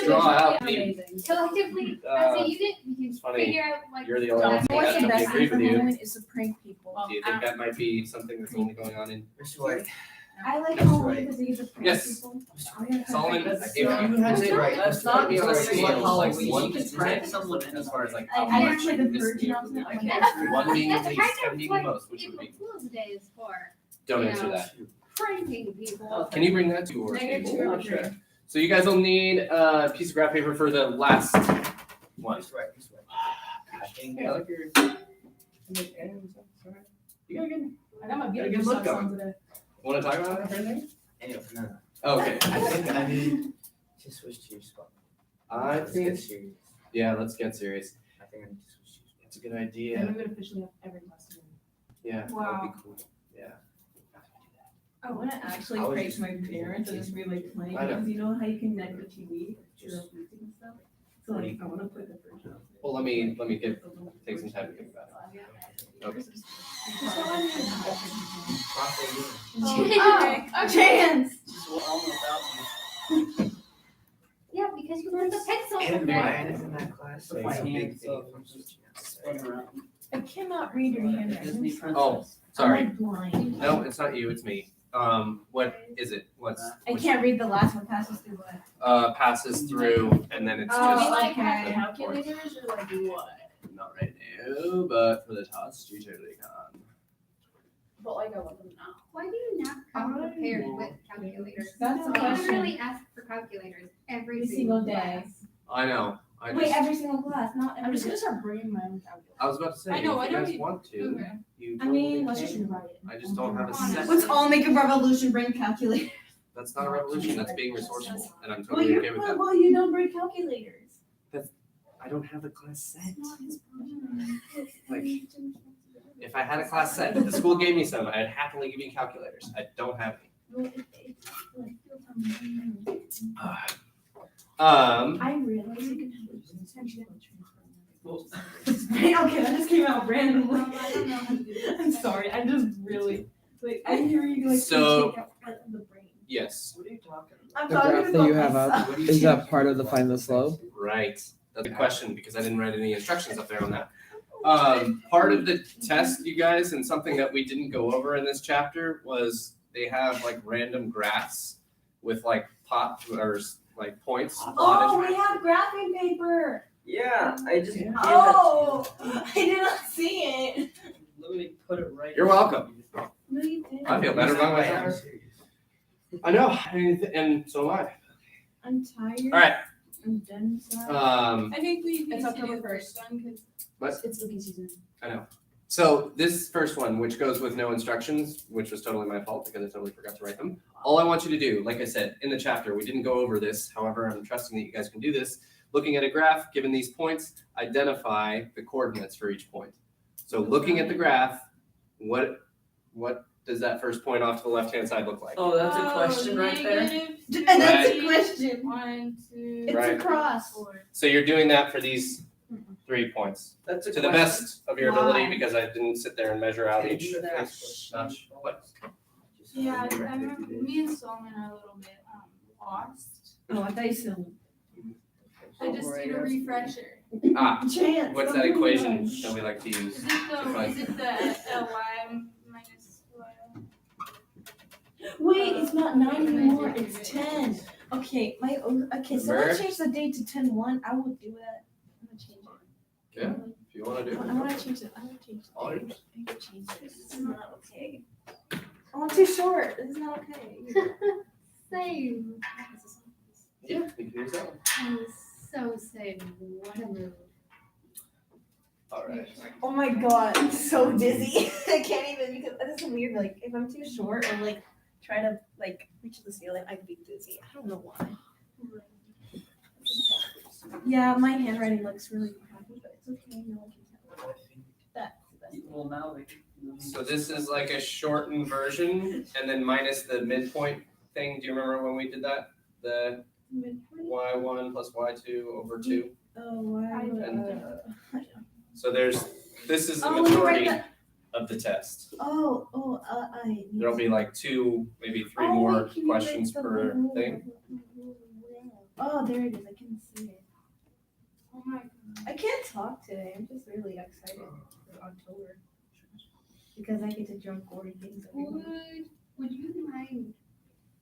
draw out the. Amazing. Collectively, you can funny. figure out like. You're the only one What's that the nobody best agreed thing with for you. women is to prank people. Do you think that might be something that's only going on in? Mr. White. I like That's how right. women think it's a prank Yes. people. Solomon, That's if you not- had that's to right. That's not be on a really scale what of Halloween one can to prank 10, someone as far as like I Yeah. actually the this virgin year, on that. I Like, can't. one being That's the least, kind 10 of being what the most, which would April be? Fool's Day is for. Don't you answer know. that. Pranking people. Can you bring that to or Negative table? 2 or Oh, sure. 3. So you guys will need a piece of graph paper for the last one. Mr. White. Mr. White. Yeah, I like your. You got a good. I got my Got a beauty good look socks on going. today. Want to talk about it for a second? Anyway, no. Okay. I think I need to switch to your spot. I Let's think. get serious. Yeah, let's get serious. I think I need to switch to your spot. That's a good Then idea. we would officially have every class together. Yeah, that Wow. would be cool. Yeah. I want to actually I was prank just- my parents and just be like playing I know. games. You know how you connect the TV to your music and stuff? So like I want to play the version of it. Well, let me take some time to think about it. Okay. Oh, chance! Just all without you. Yeah, because you put the pencil in And there. Ryan is in that class, so My it's a big hands thing. up. Spin around. I cannot read your Disney handwriting. Oh, princess. sorry. I'm like blind. No, it's not you, it's me. What is it? I can't read the last one. Passes through what? Passes through and then it's Oh, just like have okay. calculators or like what? not right now, but for the test you totally can. But like I want them now. Why do you not come prepared with calculators? That's a I question. literally ask for calculators every Every single day. class. I know. I Wait, just, every single class, not every. I'm just gonna start bringing my own calculator. I was about to say, I know, if I you know guys you- want to, Okay. you I mean, totally let's just can. rewrite it. I just don't have a Honest. set. Let's all make a revolution, bring calculators. That's not a revolution, that's being resourceful, and I'm totally okay with that. Well, you don't bring calculators. I don't have a class set. Like, if I had a class set, if the school gave me some, I'd happily give you calculators. I don't have any. I realize you can have essentially Well, Okay, that just came out randomly. I don't know how to do this. I'm sorry, I just really, like, I hear you like So- take out part of the brain. Yes, what are you talking about? I'm The talking graph that about you have up, myself. What do you is think? that part of the find the slope? right. That's a question because I didn't write any instructions up there on that. Part of the test, you guys, and something that we didn't go over in this chapter was they have like random graphs with like like points Oh, plotted. we have graphing paper. Yeah, I just gave Oh, I did not see it. that. Let me put it right. You're welcome. No, you didn't. I feel better about I'm myself. serious. I know, and so am I. I'm tired. All right. I'm done with that. I think we need It's to October do the first one because What? it's spooky season. I know. So this first one, which goes with no instructions, which was totally my fault because I totally forgot to write them. All I want you to do, like I said, in the chapter, we didn't go over this. However, I'm trusting that you guys can do this. Looking at a graph, given these points, identify the coordinates for each point. So looking at the graph, what does that first point off to the left-hand side look like? Oh, that's a question right there. And that's Right. a question. 1, 2, It's Right. a cross. 4. So you're doing that for these 3 points. That's a To the question. best of your ability, Why? because I didn't sit there and measure out each That's- notch. What? Yeah, I remember me and Solomon are a little bit lost. Oh, I thought you said I just did a refresher. Ah, chance. what's don't that do equation much. that we like to use? Is it the ly minus y? Wait, it's not 9 anymore. It's 10. Okay, okay. So Remember? let's change the date to 10-1. I will do it. I'm gonna change it. Yeah, if you want to do I it. want to change it. I want to change it. All yours. I want to change it. This is not okay. I'm too short. This is not okay. Same. Yeah, you can use that one. I'm so same. What a move. All right. Oh my god, I'm so dizzy. I can't even because this is weird. Like if I'm too short or like try to like reach the ceiling, I'd be dizzy. I don't know why. Yeah, my handwriting looks really crappy, but it's okay. No one can tell. That's the best. Well, now they. So this is like a shortened version, and then minus the midpoint thing. Do you remember when we did that? The Midpoint? y1 plus y2 over 2. Oh, wow. And- So this is the Oh, you write majority that. of the test. I. There'll be like 2, maybe 3 Oh, more wait, can you write questions the per rule? thing. Oh, there it is. I can see it. Oh my god. I can't talk today. I'm just really excited for October because I get to jump 40 things every month. Would you mind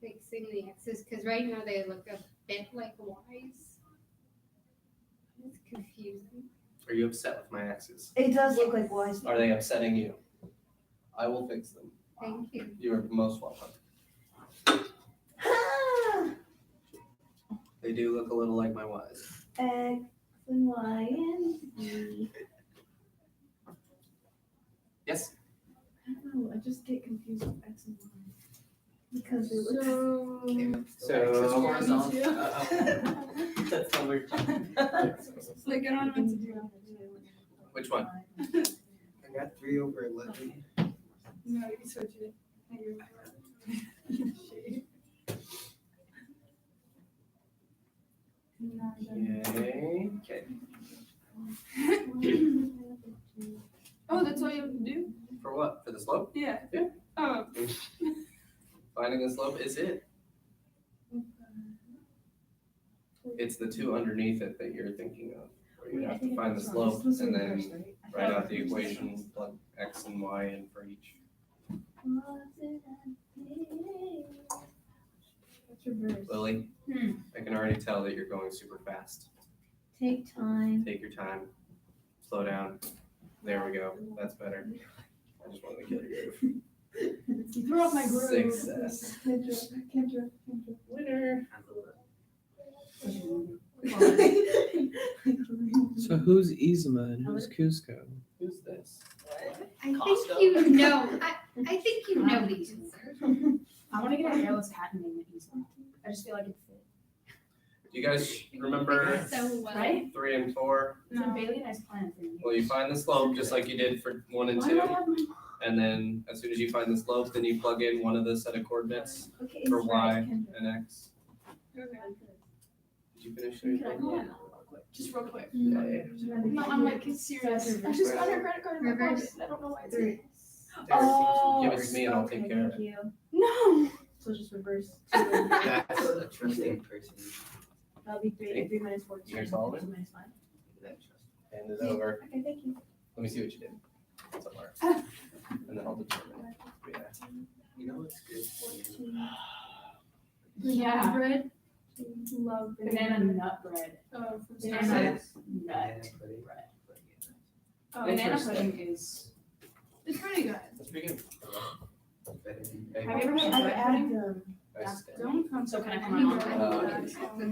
fixing the X's? Because right now they look a bit like Y's. It's confusing. Are you upset with my X's? It does look like wise. Are they upsetting you? I will fix them. Thank you. You are most welcome. Ah! They do look a little like my Y's. X and Y and Z. Yes? I don't know. I just get confused with X and Y because they look. So- That's how we're Like I don't know what to do. Which one? I got 3 over 11. No, you can switch it. Yay. Okay. Oh, that's all you have to do? For what? For the slope? Yeah. Yeah. Oh. Finding the slope is it. It's the two underneath it that you're thinking of. Where you have to find the slope and then write out the equation, plug X and Y in for each. Lily, I can already tell that you're going super fast. Take time. Take your time. Slow down. There we go. That's better. I just wanted to kill your groove. You threw off my groove. Success. Kendra. Winner. So who's Izma and who's Cusco? Who's this? I think Costco. you know. I think you know these. I want to get a hairless cat and name it Isma. I just feel like it fit. Do you guys remember So well. Right? 3 and 4? It's a Bailey and I's plan for you. Well, you find the slope just like you did for 1 and Why 2. do I have my And then as soon as you find the slope, then you plug in one of the set of coordinates Okay, for it's Y right, Kendra. and X. Did you finish Can your I go on Just real quick. Yeah, yeah. No, I'm like serious. I just got her credit card in my pocket. I don't know why it's Three. here. Oh, Give it to me and I'll take okay, care of thank it. you. No. So just reverse. That's a trusting person. That'll be 3 minus 4. You're solid? 2 minus 5. That trust. Hand it over. Okay, thank you. Let me see what you did. Somewhere. And then I'll determine. Yeah. You know what's good for you? Yeah. Bread. Love banana nut bread? Oh, from Banana Starbucks. nut Banana pudding. bread. Oh, Banana Interesting. pudding is. it's pretty good. That's pretty good. Better than- Okay. Have you ever had I bread add pudding? Nice. Don't come. So can I for come me. on?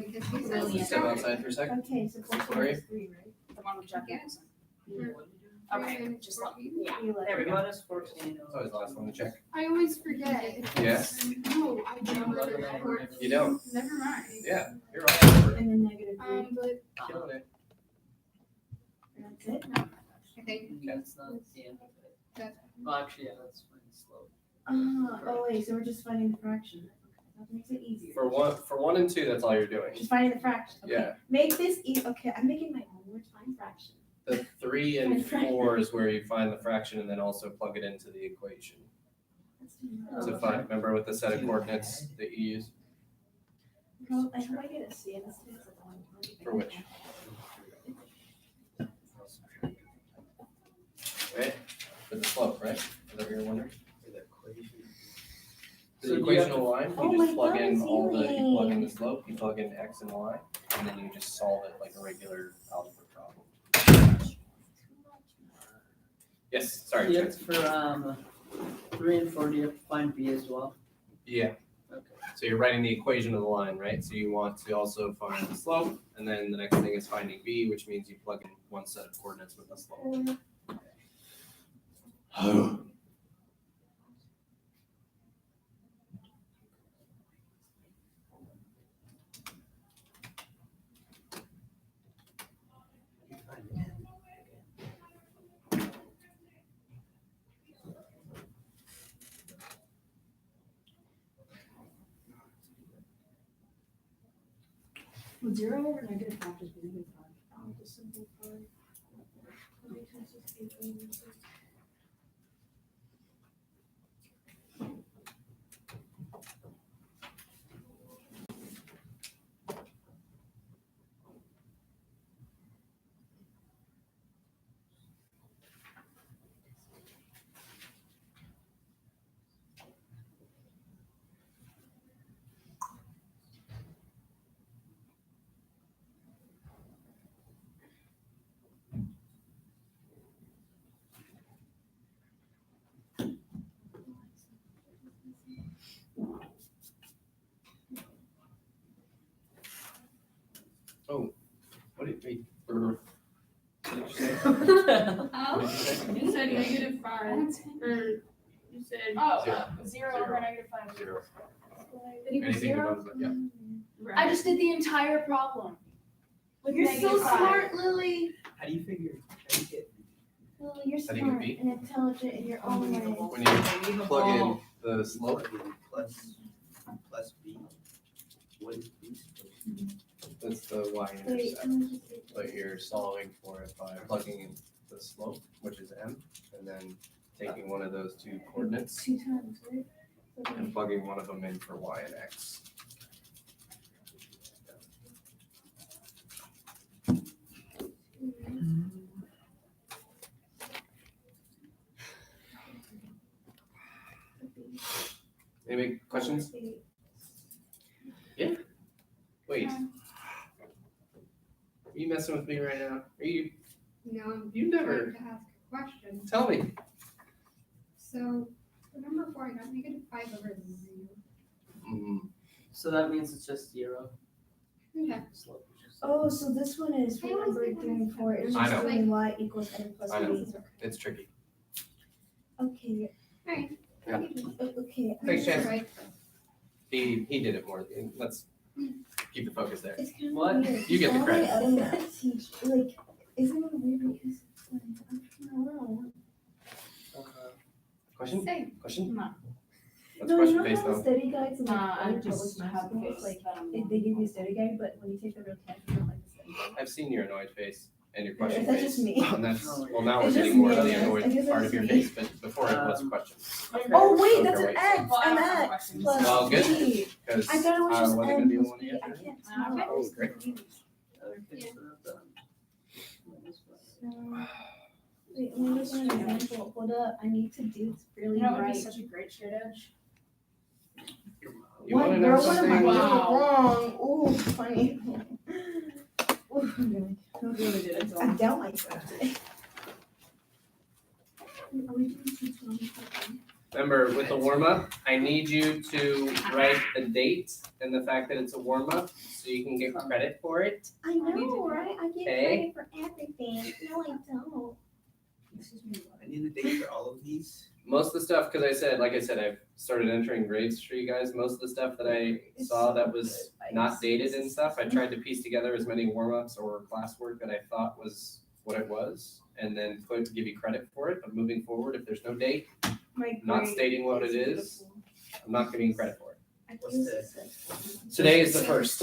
Because he's Brilliant. Step outside for a sec. Okay, so 14 Sorry? is 3, right? The one with Jack Nicholson. Yeah. Okay, just let me. Yeah. 11. There we go. Minus 14. It's always the last one to check. I always forget. Yes. No, I don't. You don't? Never mind. Yeah, you're all over it. And then negative 3. But Killing it. That's it? I think That's not, yeah. That- Well, actually, yeah, that's fine, slow. Oh, wait, so we're just finding the fraction. Okay, that makes it easier. For 1 and 2, that's all you're doing. Just finding the fraction. Okay. Yeah. Make this easy. Okay, I'm making my own word find fraction. The 3 and 4 is where you find the fraction and then also plug it into the equation. Let's do To find, remember with the set of coordinates that you use Girl, I hope I get a C in this class. I don't want to- for which, right? For the slope, right? Is that what you're wondering? For the equation. The So do you have equational line, Oh you my just plug in God, all the, you plug in Zealy. the slope, you plug in X and Y, and then you just solve it like a regular algebra problem. Yes, sorry, Yeah, Chance. for 3 and 4, do you have to find B as well? Yeah, Okay. so you're writing the equation of the line, right? So you want to also find the slope, and then the next thing is finding B, which means you plug in one set of coordinates with the slope. You find it. Would 0 over negative 5 just be negative 5? I'll just simplify. What did we? What did you say? Oh, What did you say? You said -5. Or you said. Oh, Zero. 0 over -5. Zero. Did he put Anything 0? above that, yeah. I just did the entire problem. With You're so -5. smart, Lily. How do you figure, how do you get? Lily, you're How do you get smart B? and intelligent in your own way. When you plug in the slope, Plus B. What is B supposed to be? that's the y-intercept. But you're solving for it by plugging in the slope, which is m, and then taking one of those two coordinates 2 times, right? and plugging one of them in for y and x. Any questions? Wait. Are you messing with me right now? Are you? no, I'm You never. trying to ask a question. Tell me. So, for number 4, I got -5 over 0. So that means it's just 0. Okay. Slope is just Oh, so this one is for I always number think 3 and 4. It's I just know. doing y equals n plus I know. b. It's tricky. Okay. Alright. Yeah. Okay. Thanks, Chance. Right. He did it more. Let's keep the focus there. It's kind of What? weird. You get the All credit. my other math teach, like, isn't it weird because like, I don't know. Question? Say, Question? No. That's No, you question know based how the though. study guides and like I other public just math have a schools, face like that I'm they give you a study guide, but when you take the real test, you don't like the study guide. I've seen your annoyed face and your Or question is that face. just me? And that's, well, now we're It's just getting more me, of the I guess. I annoyed guess part it's of your me. face, but before it was questions. Oh wait, Okay, that's an wait. X. Well, I An don't have X questions. plus Well, good. B. Because I thought it was just wasn't gonna N be the plus one B. to I answer. can't Okay. tell. Oh, great. other things that I've done. Wait, let me look at an example. Hold up, I need to do this really You know, it would right. be such a great straight edge. You What, wanna know girl, what am I something? Wow. doing wrong? Ooh, funny. Ooh, I'm Really did it. I doubt myself today. Are we doing 220? Remember, with the warm-up, I need you to write the date and the fact that it's a warm-up so you can get credit for it. I know, right? I get Okay. credit for everything. No, I don't. I need the date for all of these. Most of the stuff, because like I said, I've started entering grades for you guys. Most of the stuff that I saw that was not dated and stuff, I tried to piece together as many warm-ups or classwork that I thought was what it was, and then give you credit for it. But moving forward, if there's no date, My not grade stating what it is, beautiful. I'm not giving you credit for it. I What's feel this? successful. Today is the 1st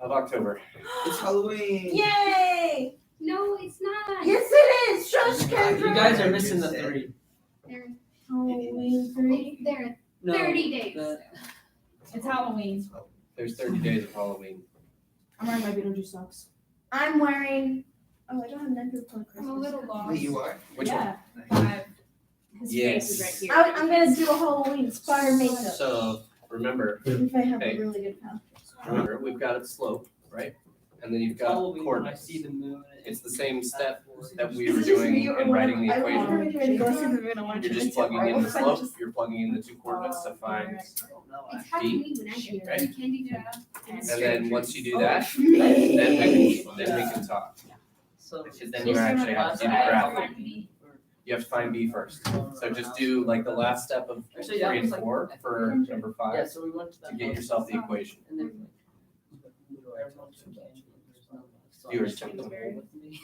of October. It's Halloween. Yay! no, it's not. Yes, it is. Shush, You Kendra. guys are missing the 3. There, Halloween 3. there, No, 30 days. the- It's Halloween. There's 30 days of Halloween. I'm wearing my Beetlejuice socks. I'm wearing. Oh, I don't have necklace on Christmas. I'm a little lost. Wait, you are? Which one? Yeah. 5. His face is Yes. right here. I'm gonna do a Halloween inspired makeup. So remember, If I have Hey. a really good pal. we've got a slope, right? And then you've got Halloween when I coordinates. see the moon. It's the same step that we Is were it just me doing or in writing the I equation. want to go to the moon. I want You're to just plugging in the slope, you're plugging in the two coordinates to find, I don't know. It's Halloween when I get there. right? You candy jar. and then once you do that, Me. then we can talk. So Because then you actually have to do the graph. You have to find B first. So just do like the last step of Actually, 3 that and was like- 4 for number Yeah, 5 so we went to that. to get yourself the equation. And then Viewers took check the them. bowl with me. Me.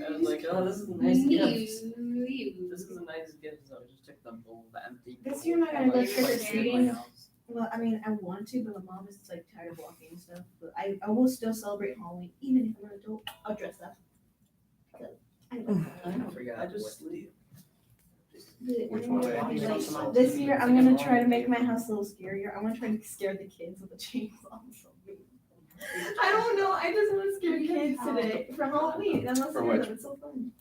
I was like, oh, this is a nice gift. You. This is a nice gift, so I just took the bowl, the empty. This bowl, year I'm not gonna and, go like, trick or put it in my treating. house. Well, I mean, I want to, but my mom is like tired of walking and stuff. But I will still celebrate Halloween, even if I'm an adult. I'll dress up. Because I like I Halloween. know, forgot I just what to sleep. But Which I one? don't know, Which like, one? this year I'm gonna try to make my house a little scarier. I want to try to scare the kids with a chainsaw. I don't know. I just want to scare kids today for Halloween. I'm not For scared which? of it. It's so fun.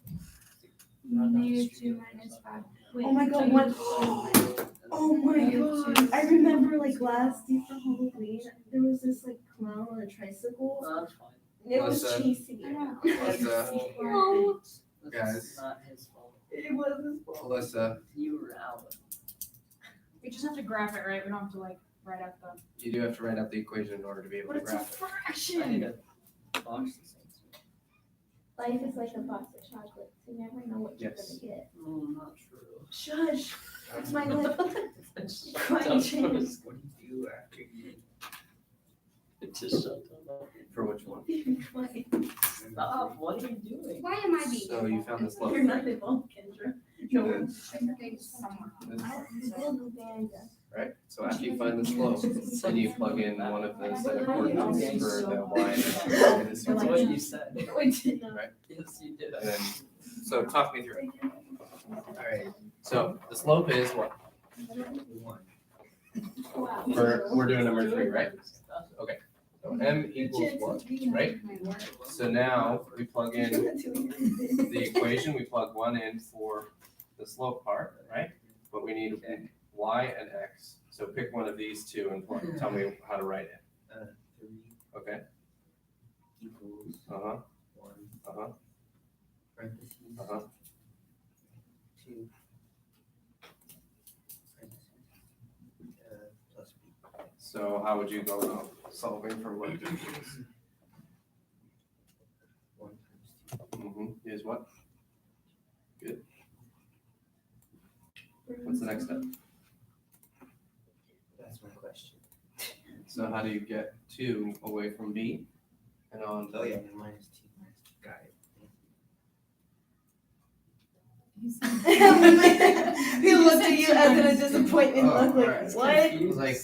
-2 -5. Oh my god! One. Oh my god! I remember like last year for Halloween, there was this like clown on a tricycle. No, that's fine. It was What's that? chasing me around. Alyssa, Oh, This Guys. is not his fault. it was his fault. Alyssa, You were out. We just have to graph it, right? We don't have to like. write out the. You do have to write out the equation in order to be able But to it's a graph it. fraction. I need a box the same. Life is like a box of chocolates. You never know what you're Yes. gonna get. Not true. Shush. That's my life. Just Climate shut change. up. What do you do after you Just shut up. For which one? Stop, what are you doing? Why am I being? So you found the slope. You're not involved, Kendra. No. There's someone. This- Right, so after you find the slope, then you plug in one of the set of coordinates for the y and x. That's what you said. Wait, no. Yes, you did. And then, so talk me through it. Alright, So the slope is what? 1. We're doing number 3, right? So m equals 1, right? So now we plug in the equation, we plug 1 in for the slope part, right? But we need y and x. So pick one of these two and tell me how to write it. 3 Okay? equals Uh-huh, 1 uh-huh, parentheses uh-huh. 2 parentheses plus b. So how would you go about solving for what equals? 1 times 2. Mm-hmm, is what? Good. What's the next step? That's my question. So how do you get 2 away from b and on Oh to yeah, and then minus 2. Got it. He looked at you as in a disappointment Oh, look like, alright. what? It was like,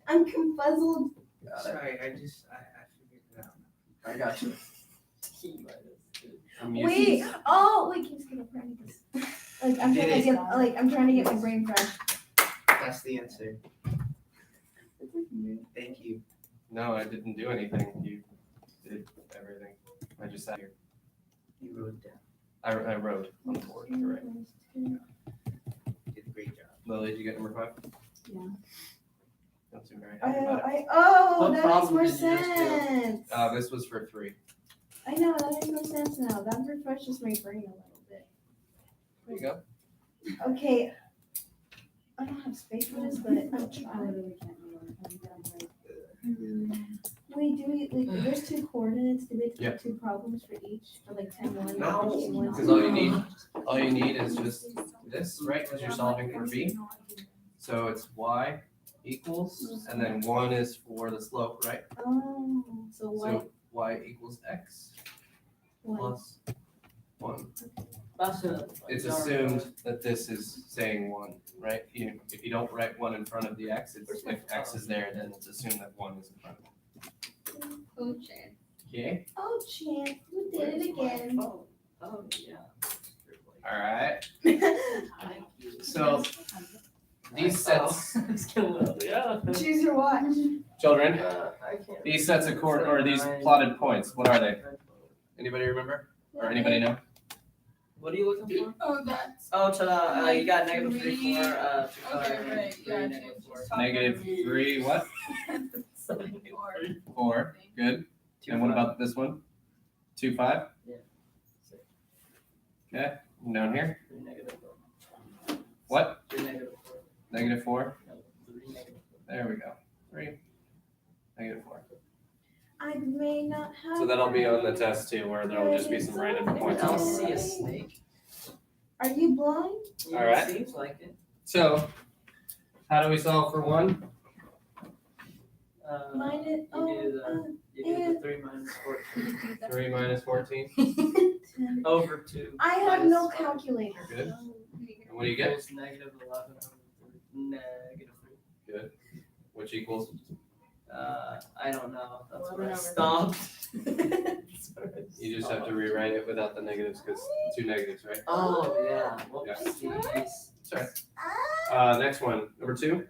I'm confuzzled. got it. Sorry, I figured it out. I got you. T minus 2. I'm used Wait, oh, wait, keep gonna practice. Like, I'm trying to get my brain fresh. That's the answer. Thank you. No, I didn't do anything. You did everything. I just sat here. You wrote it down. I wrote on the board. You're right. You did a great job. Lily, did you get number 5? Yeah. Don't seem very happy about it. What That makes problem more did you just do? sense. This was for 3. I know, that makes more sense now. That refreshes my brain a little bit. There you go. Okay. I don't have space for this, but I'm I trying. literally can't remember. I think I'm right. Wait, do we, like, there's 2 coordinates, do we have to Yeah. have 2 problems for each, for like 10 1? No. 1? Because all you need is just this, right? Because you're solving for b. So it's y equals, and then 1 is for the slope, right? Oh, so what? So y equals x What? plus 1. That's it. It's assumed that this is saying 1, right? If you don't write 1 in front of the x, it's, if x is there, then it's assumed that 1 is in front of it. Coach. Okay, Oh, Chance, you did it again. Oh, yeah. all right. Thank you. So these sets, Yeah. Choose your watch. children, I can't. these sets of or these plotted points, what are they? Anybody remember? Or anybody know? What are you looking for? Oh, that's. Oh, to, you got negative 3, Three. 4, Okay, right, yeah. negative 4. Negative 3, what? 4, good. And what about this one? 2, 5? Yeah. Okay, and down here, 3 negative 4. what? 3 negative 4. Negative 4? No, 3 negative 4. There we go. 3, negative 4. I may not have. So that'll be on the test too, where there'll just be some random points. I'll see a snake. Are you blind? Yeah, Alright. Seems like it. So, how do we solve for 1? Mine is, You do the 3 minus 14. 3 minus 14, Over 2. I have no minus 5 calculator. good. And what do you get? equals negative 11 over 3. Negative 3. Good. Which equals? I don't know. That's 11 where I over stopped. You just have to rewrite it without the negatives, because 2 negatives, right? Oh, yeah. Whoopsies. Sorry. Next one, number 2.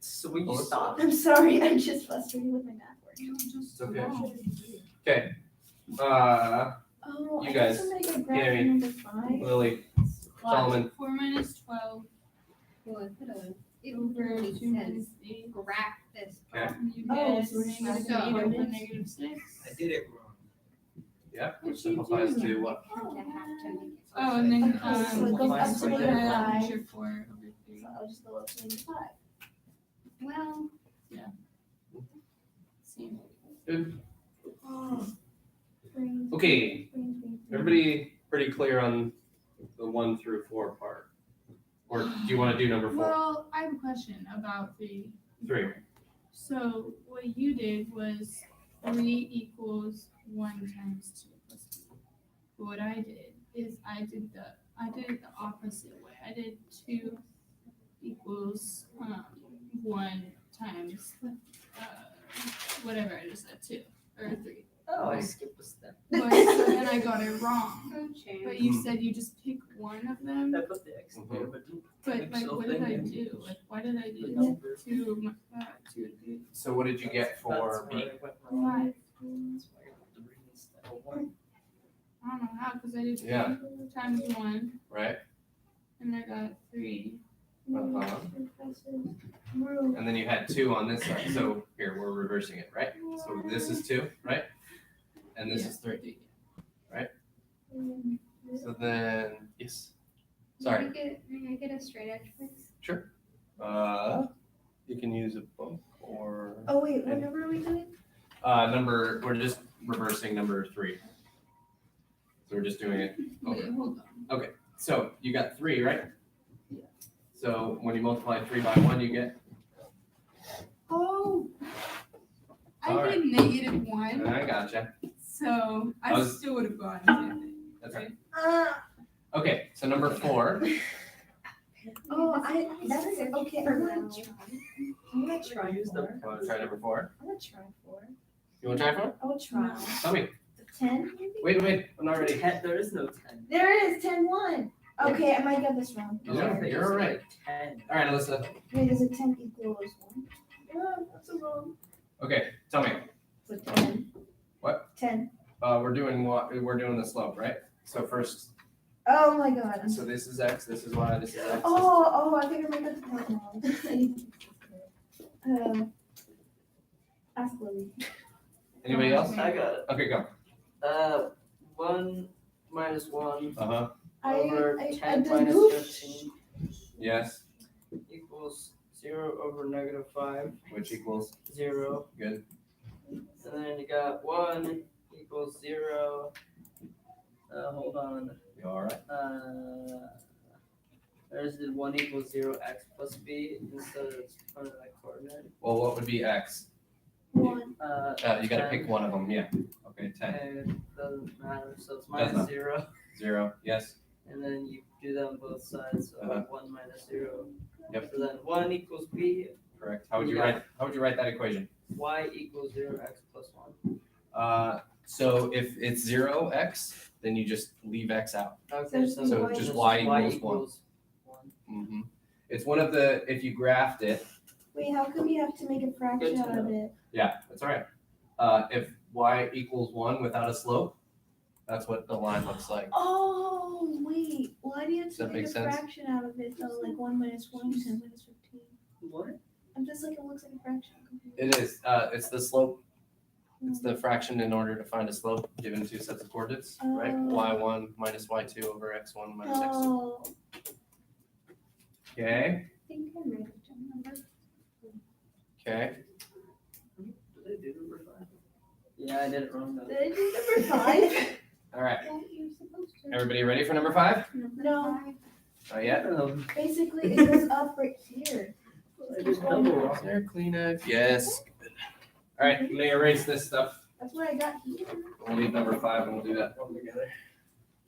So will you stop? I'm sorry, I'm just frustrated with my math work. It's okay. Okay. Oh, You I guys, guess I'm gonna get graph Tammy, number 5. Lily, Solomon, 4 minus 12 Well, it could've- it over literally 2 minus says 8. graph this. Okay. You Oh, get so we're negative negative 8 eight over minutes? negative 6. I did it wrong. yeah, which What'd you simplifies do? to what? To have to make it. Oh, and then, Okay, so it goes up to so negative that 5. is your 4 over 3. So I'll just go up to negative 5. Well, Same. Oh. Brains, Okay, brains, brains, brains. everybody pretty clear on the 1 through 4 part? Or do you want to do number 4? Well, I have a question about 3. 3. So what you did was 3 equals 1 times 2 plus 2. But what I did is I did it the opposite way. I did 2 equals 1 times whatever I just said, 2 or 3. Oh, I skipped a step. But so then I got it wrong. okay. But you said you just pick one of them. I put the X there, but But like, what did I do? Like, why did I the do number. 2 and 3? So what did you get for That's B? where I went wrong. 5. That's why I got the reading step of 1. I don't know how, because I did 2 Yeah. times 1 Right? and I got 3. Uh-huh. Rule. And then you had 2 on this side. So here, we're reversing it, right? So this is 2, right? And this is 3. So then, yes. Sorry. May I get a straight edge, please? You can use a book or Oh wait, what number are we doing? we're just reversing number 3. So we're just doing it. Wait, hold on. So you got 3, right? Yeah. So when you multiply 3 by 1, you get, Oh, I Alright. did -1, I gotcha. so I I was- still would have gone with it. That's right. Ah. Okay, so number 4. Oh, that is okay. I'm gonna try. Use the- You want to try number 4? I'm gonna try 4. You want to try 4? I will try. Tell me. 10 maybe? Wait, I'm not ready. There is no 10. There is 10-1. Okay, I might get this wrong. Yeah, you're all right. 10. All right, Alyssa. Wait, is it 10 equals 1? Yeah, that's a wrong. Okay, tell me. So 10. What? 10. We're doing the slope, right? So first, Oh my god. so this is x, this is y, this is x. Oh, I think I made that the point wrong. Ask Lily. Anybody else? I got it. Okay, go. 1 minus 1 Uh-huh. over I 10 did minus goof. 15 Yes, equals 0 over -5, which equals 0. good. And then you got 1 equals 0. Hold on. You all right? There's the 1 equals 0 x plus b instead of under that coordinate. Well, what would be x? 1. You gotta pick 10. one of them, yeah. Okay, 10. And doesn't matter, so it's Doesn't. minus 0. 0, yes. And then you do that on both sides, so Uh-huh. 1 minus 0. Yep. So then 1 equals b, Correct. How would you write that equation? y equals 0 x plus 1. So if it's 0x, then you just leave x out. Okay, So just y equals 1. Mm-hmm. It's one of the, if you graphed it, Wait, how come you have to make a fraction Good to out of it? yeah, that's all right. If y equals 1 without a slope, that's what the line looks like. Oh, wait. Why do you have Does to that make make a sense? fraction out of it though? Like 1 minus 1, 10 minus 15. What? I'm just like, it looks like a fraction. It is, it's the slope, it's the fraction in order to find a slope given two sets of coordinates, right? Oh. y1 minus y2 over x1 minus x2. Oh, Okay, I think I might have done number. okay. Did I do number 5? Yeah, I did it wrong though. did I do number 5? All right, Yeah, you're supposed to. everybody ready for number 5? Number No. 5. Not yet? Basically, it goes up right here. I did double wrong. There, Kleenex. Yes. All right, I'm gonna erase this stuff. That's what I got here. We'll leave number 5 and we'll do that one together.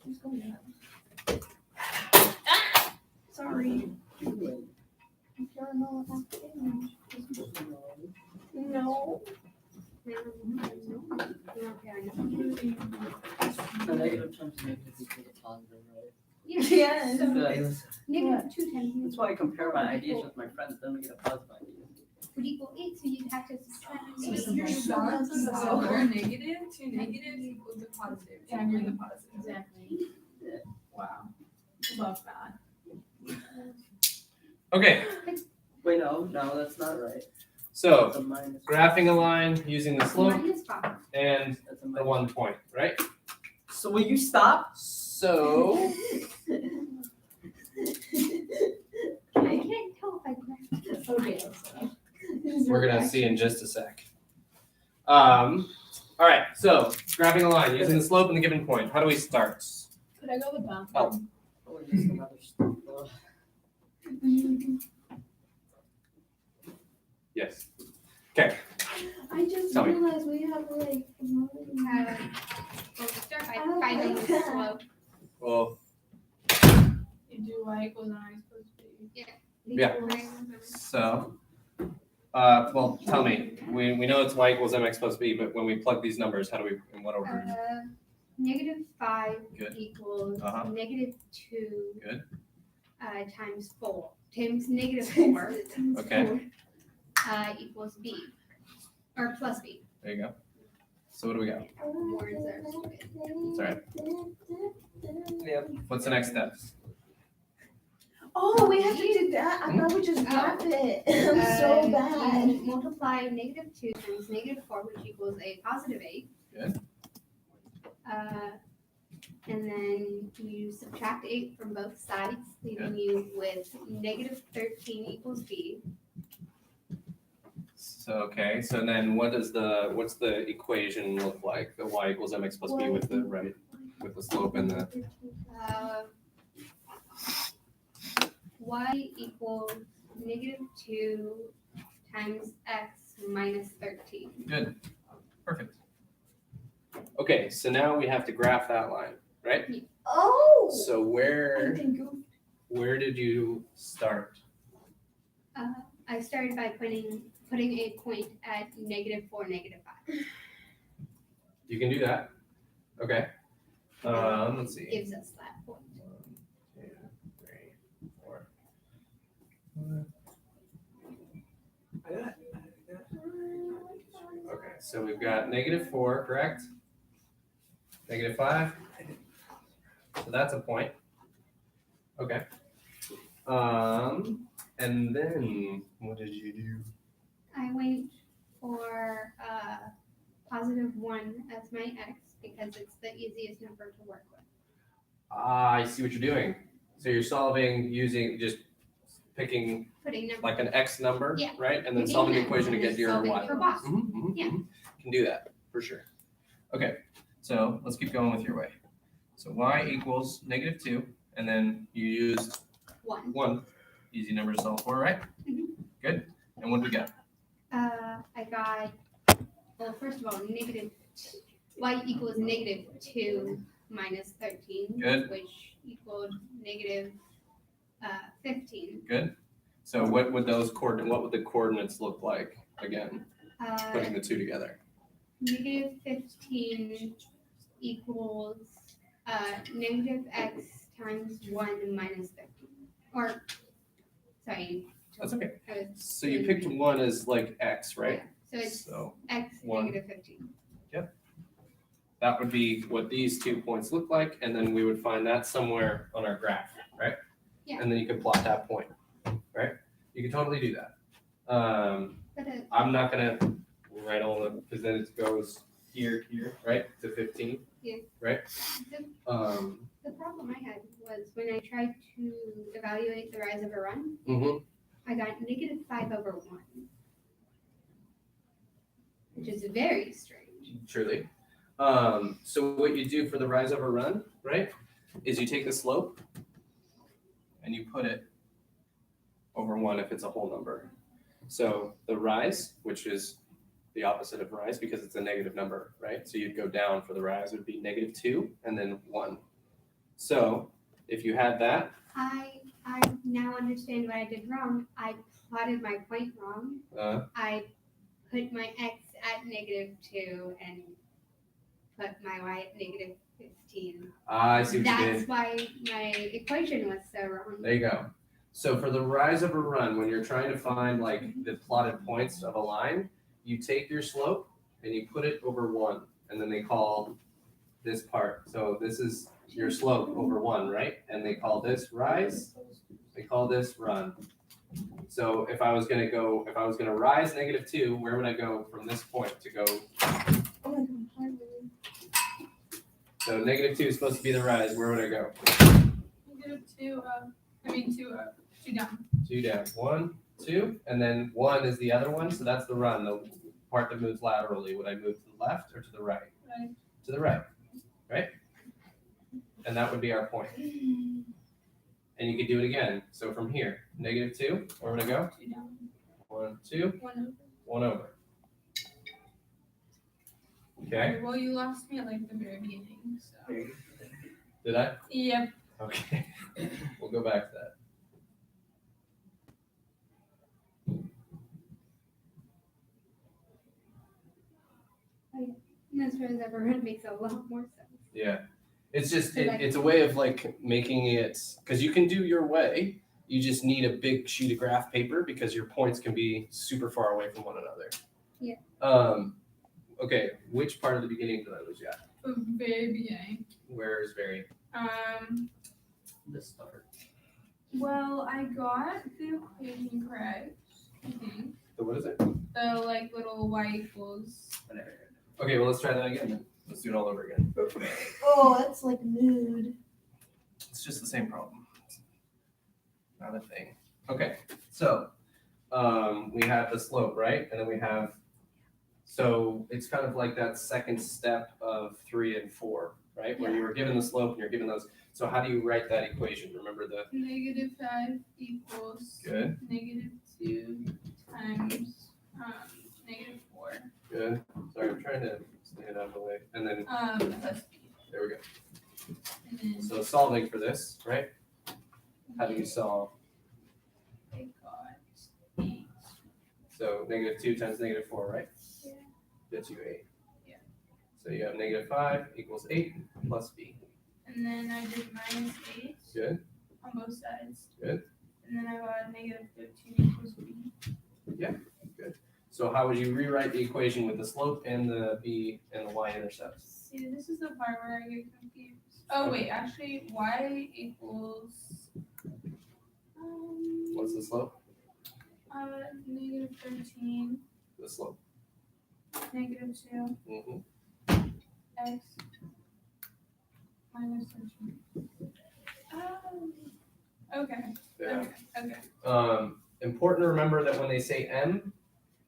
Who's going down? Sorry. I don't know what I'm doing. No. Okay, I know. The negative times negative equals a positive, right? Yes. So, That's negative 2 times why I compare my ideas with my friends, then we get a positive idea. would equal 8, so you'd have to subtract. So eight. you're shocked. So we're negative, 2 negatives equals a positive. And you're the positive. Exactly. Wow. Love that. Okay, Wait, no, that's not right. so That's a minus. graphing a line using the slope Minus 5. and That's a the minus. 1 point, right? So will you stop? So, I can't tell if I grabbed. Okay. we're gonna see in just a sec. All right, so graphing a line using the slope and the given point. How do we start? Could I go to the bathroom? Oh. Or just some other stuff. Yes. Okay. I just Tell me. realized we have like. We'll start by finding the slope. Well, You do y equals I supposed to be. Yeah. so, well, tell me. We know it's y equals mx plus b, but when we plug these numbers, how do we, in what order? -5 Good. equals Uh-huh. -2. Good. Times 4 times -4 Okay. equals b or plus b. There you go. So what do we got? Words are stupid. It's all right. Yep. What's the next steps? Oh, we have to do that. I thought we just graph it. I'm so bad. You multiply -2 times -4, which equals a positive 8. Good. And then you subtract 8 from both sides, leaving you with -13 equals b. So, okay, so then what's the equation look like? The y equals mx plus b with the right, with the slope and the, Y equals -2 times x minus 13. good, perfect. Okay, so now we have to graph that line, right? Oh. So I where think did you start? I started by putting a point at -4, -5. You can do that. Okay. Let's see. Gives us that point. 1, 2, 3, 4. Okay, so we've got -4, correct? -5. So that's a point. Okay. And then what did you do? I went for +1 as my x because it's the easiest number to work with. Ah, I see what you're doing. So you're solving using just picking Putting number. like an x number, Yeah. right? And then Picking solving the that equation to and get your solving y. for y. Yeah. Can do that for sure. Okay, so let's keep going with your way. So y equals -2, and then you used 1. 1, easy number to solve for, right? Mhm. Good. And what do we got? I got, well, first of all, y equals -2 minus 13. Good. Which equaled -15. Good. So what would the coordinates look like again? Putting the two together. -15 equals -x times 1 minus 13. Or, sorry. That's okay. I was So you picked 1 as like x, right? Yeah, so it's So x 1. -15. that would be what these 2 points look like, and then we would find that somewhere on our graph, right? Yeah. And then you could plot that point, right? You can totally do that. But I'm not gonna write all the, because then it goes here, right, to 15. Yeah. Right? the problem I had was when I tried to evaluate the rise of a run, Mhm. I got -5/1, which is very strange. Truly. So what you do for the rise over run, right, is you take the slope and you put it over 1 if it's a whole number. So the rise, which is the opposite of rise because it's a negative number, right? So you'd go down for the rise, it would be -2 and then 1. So if you had that, I now understand what I did wrong. I plotted my point wrong. I put my x at -2 and put my y at -15. I see what you did. That's why my equation was so wrong. There you go. So for the rise of a run, when you're trying to find like the plotted points of a line, you take your slope and you put it over 1, and then they call this part. So this is your slope over 1, right? And they call this rise. They call this run. So if I was gonna rise -2, where would I go from this point to go? So -2 is supposed to be the rise. Where would I go? -2, two down. 2 down. 1, 2, and then 1 is the other one, so that's the run, the part that moves laterally. Would I move to the left or to the right? Right. To the right, right? And that would be our point. And you could do it again. So from here, -2, where would I go? 2 down, 1, 2, 1 over. 1 over. Okay, Well, you lost me at like the very beginning, so. did I? Yep. Okay, we'll go back to that. This rows over run makes a lot more sense. Yeah, it's just, So like- it's a way of like making it, because you can do your way, you just need a big sheet of graph paper because your points can be super far away from one another. Yeah. Okay, which part of the beginning did I lose you at? The very beginning. Where is very? The start. Well, I got the equation correct, I think. The what is it? The like little y equals whatever. Okay, well, let's try that again then. Let's do it all over again. Oh, that's like mood. It's just the same problem. Not a thing. Okay, so we have the slope, right? And then we have, so it's kind of like that second step of 3 and 4, right? Where you were given the slope and you're given those. So how do you write that equation? Remember the, -5 equals good, -2 times -4. good. Sorry, I'm trying to stay it out of the way. And then, Plus b. there we go. And then So solving for this, right? How do you solve? I got 8. So -2 times -4, right? Yeah. Gets you 8. Yeah. So you have -5 equals 8 plus b. And then I did -8. Good. On both sides. Good. And then I got -13 equals b. So how would you rewrite the equation with the slope and the b and the y-intercept? See, this is the part where I get confused. Oh wait, actually, y equals What's the slope? -13, The slope. -2, Mm-hmm. x -13. Okay. Yeah. Okay. Important to remember that when they say m,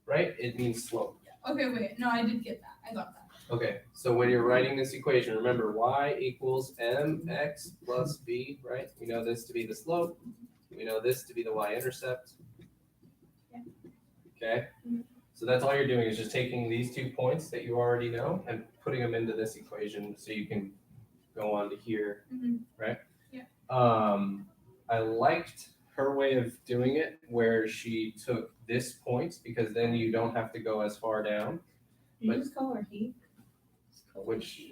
right, it means slope. Okay. Wait. No, I did get that. I got that. Okay, so when you're writing this equation, remember y equals mx plus b, right? We know this to be the slope. We know this to be the y-intercept. Yeah. Okay, Mhm. so that's all you're doing is just taking these 2 points that you already know and putting them into this equation so you can go on to here, Mhm. right? Yeah. I liked her way of doing it where she took this point because then you don't have to go as far down. Did But- you just call her he? Which,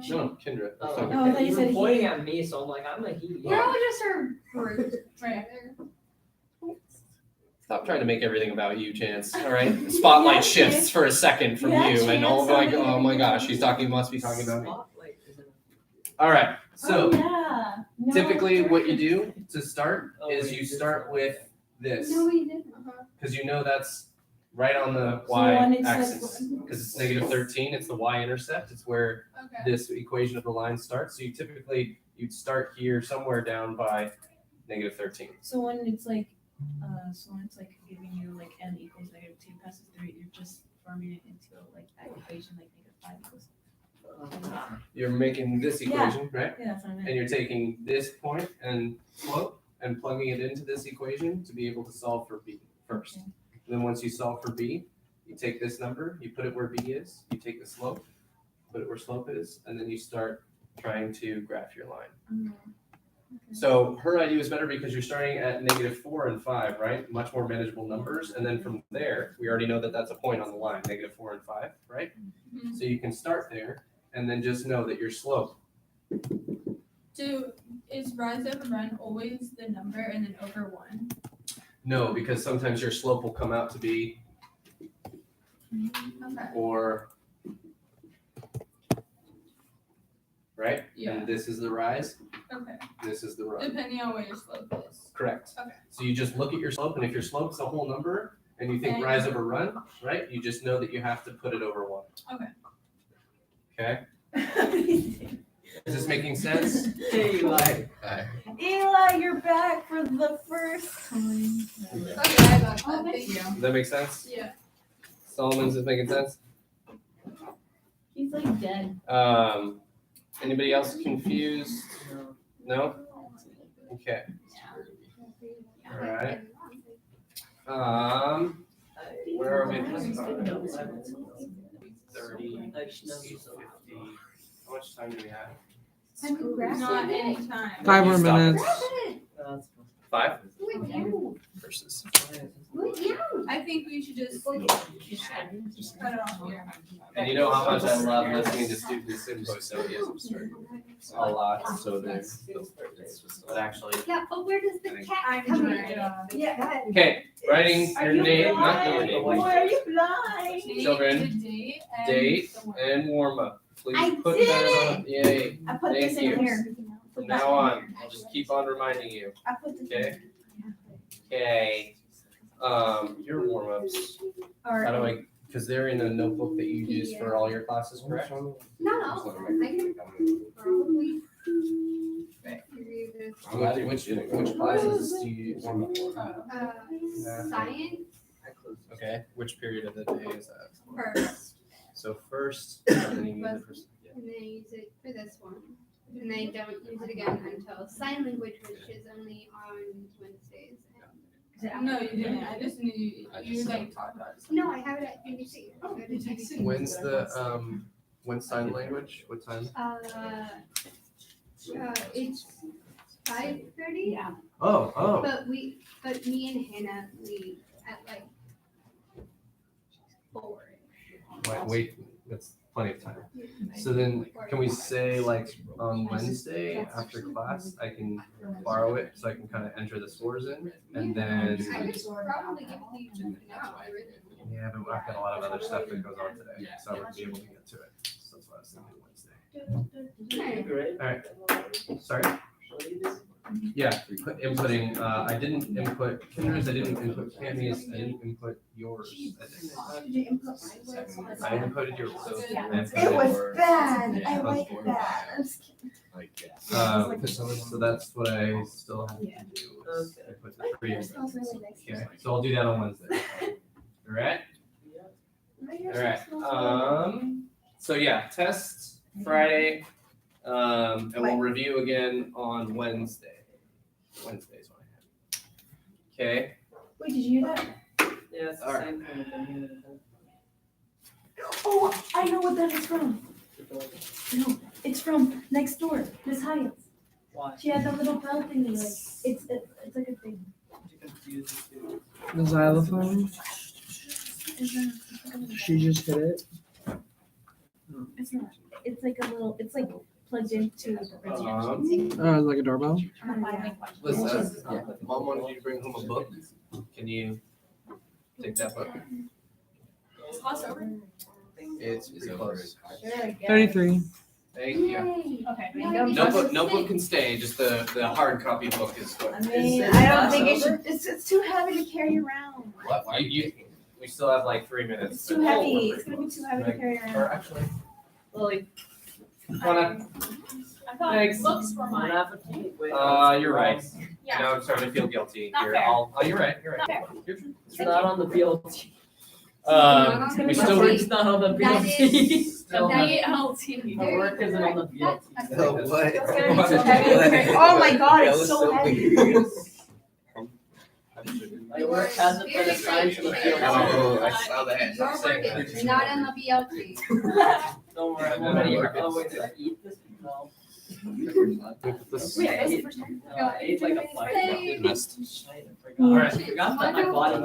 no, Kendra. Oh, So- I thought you you said were pointing he. at me, so I'm like, I'm a he. We're all just her group. Right. Stop trying to make everything about you, Chance. All right, spotlight Yeah, shifts Chance. for a second from Yeah, you, and all of Chance, like, oh my gosh, somebody- must be talking about me. Spotlight isn't- All right, so Oh, yeah. No, typically, what you you're- do to start Oh, is wait, you this start one. with this No, we didn't. because you know that's right on the So when it y-axis says- because it's -13. It's the y-intercept. It's where Okay. this equation of the line starts. So you'd start here somewhere down by -13. So when it's like, giving you like n equals -2 passes through, you're just forming it into like that equation, like -5 equals. You're making this Yeah. equation, right? Yeah, that's what I meant. And you're taking this point and slope and plugging it into this equation to be able to solve for b first. Okay. And then once you solve for b, you take this number, you put it where b is, you take the slope, put it where slope is, and then you start trying to graph your line. Okay. So her idea was better because you're starting at -4 and 5, right? Much more manageable numbers. And then from there, we already know that that's a point on the line, -4 and 5, right? Mhm. So you can start there and then just know that your slope, Is rise over run always the number and then over 1? no, because sometimes your slope will come out to be Okay. or right? Yeah. And this is the rise, Okay. this is the run. Depending on where your slope is. Correct. Okay. So you just look at your slope, and if your slope's a whole number and you think Okay. rise over run, right? You just know that you have to put it over 1. Okay. Okay? Is this making sense? Hey, like, Eli, you're back for the first time. Okay, I got that, thank you. Does that make sense? Yeah. Solomon's is making sense? He's like dead. Anybody else confused? No? Okay. Alright. Where are we? 30, 50. How much time do we have? Not any time. 5 more Stop. minutes. 5? With you. Versus. With you. I think we should just cut it off here. And you know how much I love listening to students' input, so yes, I'm sorry. A lot, so there's, but actually. Yeah, but where does the cat come in? Yeah. Okay, writing Are your you name, not your blind? name. Boy, are you blind? Children, The date and date the word. and warm up. I Please put did that on, yay. I put this Thank in you. here. From now on, I'll just keep on reminding you, I put this in okay? here. Okay. Your warm ups, Or- how do I, because they're in a notebook that you use for all your classes, correct? Not all. I can probably. Which classes do you warm up for? Science Okay, which period of the day is that? first, So first, and then you need the first. and then I use it for this one. And I don't use it again until sign language, which is only on Wednesdays. No, you didn't. I just knew you like talked about it. No, I have it at BBC. I go to BBC. When's the, when's sign language? What time? It's 5:30. Yeah. Oh, But me and Hannah leave at like 4. wait, that's plenty of time. So then, can we say like on Wednesday after class, I can borrow it so I can kind of enter the scores in? And then, I could probably give it to you now. yeah, but I've got a lot of other stuff that goes on today, so I wouldn't be able to get to it. So that's why I was thinking Wednesday. great. Alright, sorry? Yeah, inputting, I didn't input Kendra's, I didn't input Cammy's, I didn't input yours. Did you input mine? I inputted yours. So Yeah. I inputted It was yours. bad. I like that. I'm just kidding. So that's what I still have to do. is input the It previous. smells really nice. Okay, so I'll do that on Wednesday. Alright, alright, so yeah, test Friday, and we'll review again on Wednesday. Wednesday's when I have. Okay, Wait, did you hear that? Yeah, it's the Alright. same thing with any other Oh, I know what that is from. thing. No, it's from next door, Miss Hyatt's. Why? She had the little bell thingy, like, it's like a thing. You confuse the students. The xylophone. She just hit it. It's not, it's like a little, it's like plugged into the Oh, like a doorbell. Lisa, Mom wanted you to bring home a book. Can you take that book? It's pretty close. 33. Thank you. Okay. Notebook can stay, just the hard copy book is what. I mean, I don't think it should, it's too heavy to carry around. What? We still have like 3 minutes. It's too heavy, it's gonna be too heavy to carry Or around. actually, Lily, wanna, I thought Thanks. books were one mine. half a tea. Wait, you're right. Yeah. Now I'm starting to feel guilty Not here. fair. Oh, you're right, you're right. You're true. It's not on the BLT. We still, It's not on the That BLT. is- still that have. is- BLT. My work isn't on the BLT. Oh, what? It's gonna be too heavy to carry. Oh my god, it's so heavy. My work hasn't been assigned to the BLT. Oh, I saw that. Your work is not on the BLT. Don't worry, I'm already. Oh wait, did I eat this? No. This- Wait, that's the first time. No, I ate like a flight. Say- Missed. I Alright. forgot that my body.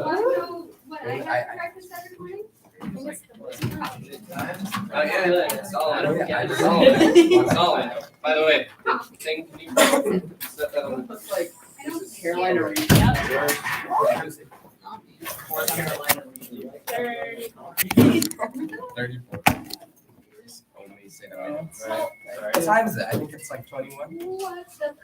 What I had for breakfast every morning? Oh, yeah, it's solid. I don't get it. Solid. Solid. By the way, thing, can you set that on? Looks like I don't Carolina care. Reed. North Carolina Reed. 34. Only say What time is it? I think it's like 21. What's the